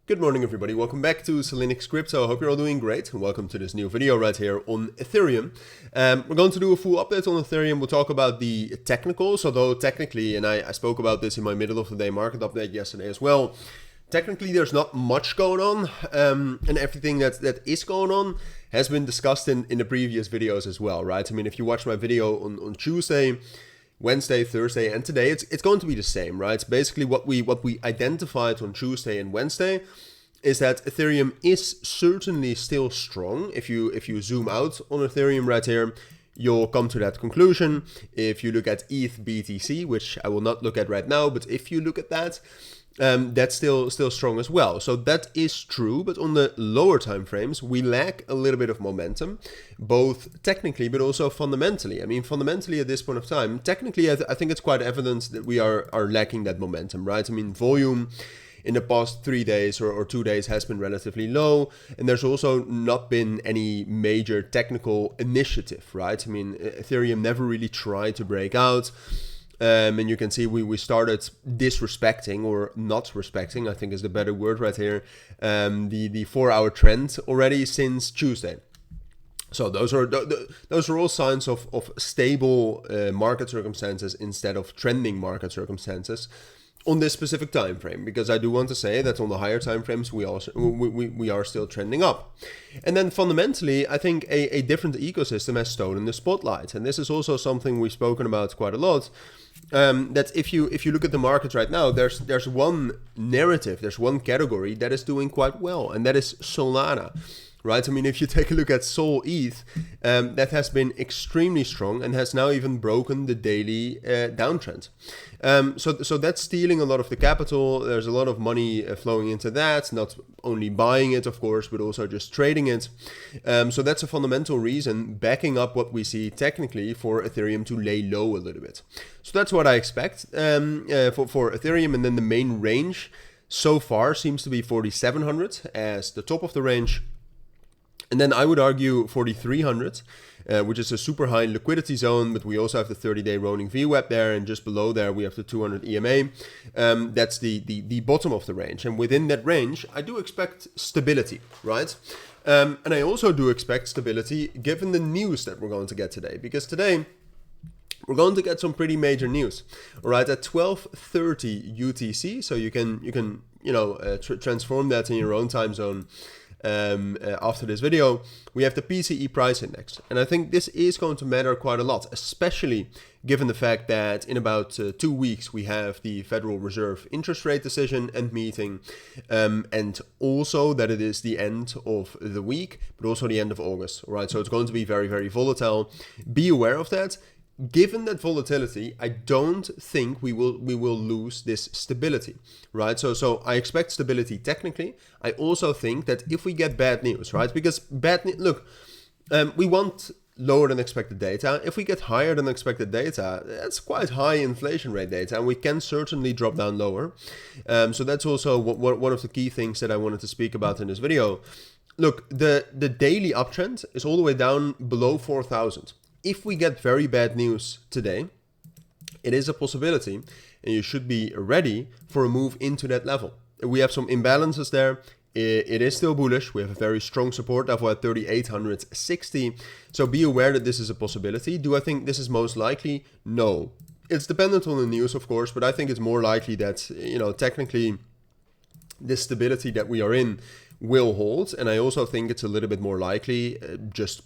Good morning everybody, welcome back to cilinixfxcapital. I hope you're all doing great and welcome to this new video right here on Ethereum. We're going to do a full update on Ethereum. We'll talk about the technicals, although technically, and I spoke about this in my middle of the day market update yesterday as well, technically there's not much going on, and everything that is going on has been discussed in the previous videos as well, right? I mean, if you watch my video on Tuesday, Wednesday, Thursday, and today, it's going to be the same, right? Basically, what we identified on Tuesday and Wednesday is that Ethereum is certainly still strong. If you zoom out on Ethereum right here, you'll come to that conclusion. If you look at ETH BTC, which I will not look at right now, but if you look at that, that's still strong as well. So that is true, but on the lower time frames, we lack a little bit of momentum, both technically but also fundamentally. I mean, fundamentally at this point of time, technically, I think it's quite evident that we are lacking that momentum, right? I mean, volume in the past 3 days or 2 days has been relatively low, and there's also not been any major technical initiative, right? I mean, Ethereum never really tried to break out. And you can see we started disrespecting, or not respecting, I think is the better word right here, the 4-hour trend already since Tuesday. So those are all signs of stable market circumstances instead of trending market circumstances on this specific time frame, because I do want to say that on the higher time frames we are still trending up. And then fundamentally, I think a different ecosystem has stolen the spotlight, and this is also something we've spoken about quite a lot. That if you look at the market right now, there's one narrative, there's one category that is doing quite well, and that is Solana. Right, I mean, if you take a look at Sol ETH, that has been extremely strong and has now even broken the daily downtrend. So that's stealing a lot of the capital. There's a lot of money flowing into that, not only buying it, of course, but also just trading it. So that's a fundamental reason backing up what we see technically for Ethereum to lay low a little bit. So that's what I expect for Ethereum, and then the main range so far seems to be 4,700 as the top of the range. And then I would argue 4,300, which is a super high liquidity zone, but we also have the 30-day rolling VWAP there, and just below there we have the 200 EMA. That's the bottom of the range, and within that range I do expect stability, right? And I also do expect stability given the news that we're going to get today, because today we're going to get some pretty major news. All right, at 12:30 UTC, so you can transform that in your own time zone. After this video, we have the PCE price index, and I think this is going to matter quite a lot, especially given the fact that in about 2 weeks we have the Federal Reserve interest rate decision and meeting, and also that it is the end of the week, but also the end of August. All right, so it's going to be very, very volatile. Be aware of that. Given that volatility, I don't think we will lose this stability, right? So I expect stability technically. I also think that if we get bad news, right? Because we want lower than expected data. If we get higher than expected data, that's quite high inflation rate data, and we can certainly drop down lower. So that's also one of the key things that I wanted to speak about in this video. Look, the daily uptrend is all the way down below 4,000. If we get very bad news today, it is a possibility, and you should be ready for a move into that level. We have some imbalances there. It is still bullish. We have a very strong support level at 3,860. So be aware that this is a possibility. Do I think this is most likely? No. It's dependent on the news, of course, but I think it's more likely that, technically this stability that we are in will hold. And I also think it's a little bit more likely, just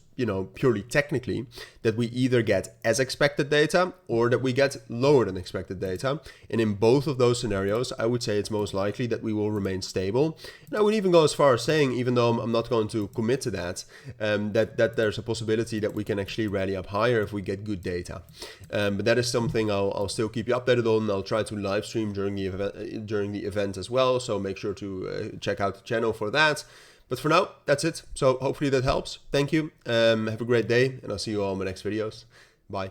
purely technically, that we either get as expected data or that we get lower than expected data. And in both of those scenarios, I would say it's most likely that we will remain stable. And I would even go as far as saying, even though I'm not going to commit to that, that there's a possibility that we can actually rally up higher if we get good data. But that is something I'll still keep you updated on. I'll try to live stream during the event as well, so make sure to check out the channel for that. But for now, that's it. So hopefully that helps. Thank you. Have a great day, and I'll see you all in my next videos. Bye.